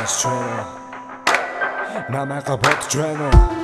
сонсч байна. Намайга бодж байна.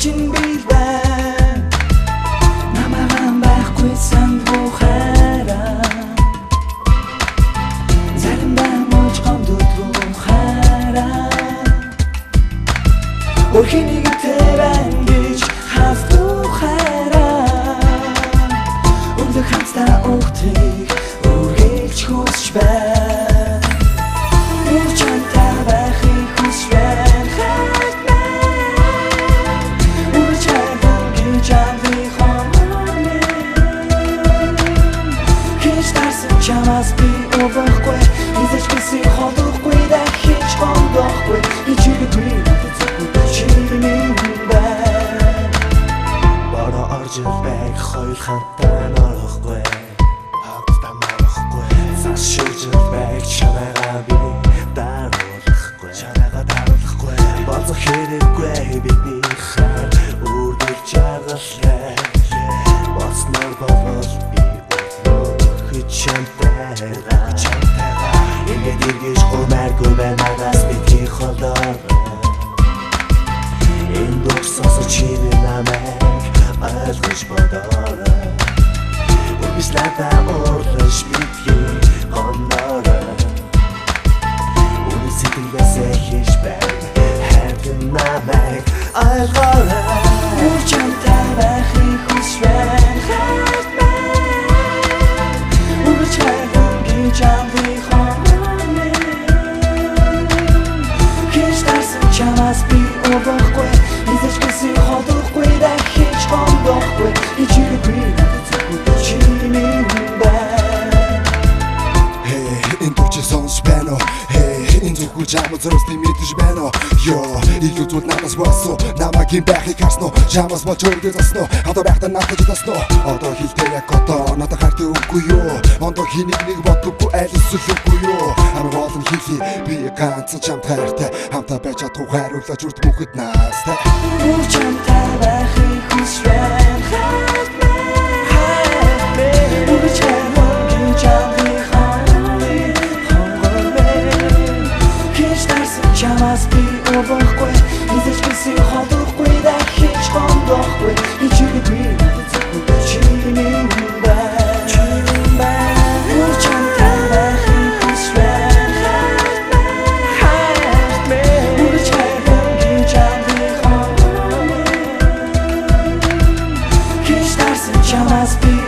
Харчин билбэн намаган байхгүй санд бухара заримдаа мож гомдод бухара Охинийг тэрэн гэж хавтухара Өгдөх хамтдаа өгтийг үргэлж хүсч байна Үрчантай байхыг хүсч байна Чамаас би өвөхгүй Изэж гэсэн ходохгүй дахиж хондохгүй Ичиггүй надад зөвхөн чиний байна Бара орж байг хоёр хамтаа норохгүй Хамтдаа норохгүй Цаас шилж байг чанайгаа би даруулахгүй Чанайгаа даруулахгүй Бацах хэрэггүй бидний хар үргэлж жаргалтай Бацнаар болол би Чамтайгаа Ингээд иргэж гомааргүй байнагаас бидний холоор Энэ дурсаас чиний намайг ойлгож бодоорой Үргэлж надаа урлаж битгий гомноорой Үнэ сэтгэлээсээ хийж байна хайртай намайг ойлгоорой Үрчантай байхыг хүсч байна Чамаас би өвөхгүй Изэж гэсэн ходохгүй дахиж хондохгүй Ичиггүй надад зөвхөн чиний байна Энэ дүүч сонсч байна Энэ зөвхөн чамд зөрөсний мэдэж байна Илүү зүйл надаас болсон Намайг юм байхыг харсан уу Чамаас болж өргөж заснаа Хадаа байхдаа надад заснаа Одоо хэлтэй яг одоо надад хартай үгүй юу Ондоо хэнийг нэг боддоггүй аль эсвэл үгүй юу Амар олон хэлий би ганцхан чамд хайртай Хамтаа байж чадах хайруулж үрд бүхэд наастай Үрчантай байхыг хүсч байна Чамаас би өвөхгүй Изэж гэсэн ходохгүй дахиж хондохгүй Ичиггүй надад зөвхөн чиний байна Үрчантай байхыг хүсч байна Үргэлж хайртай чамд хондог Хийж тарсан чамаас би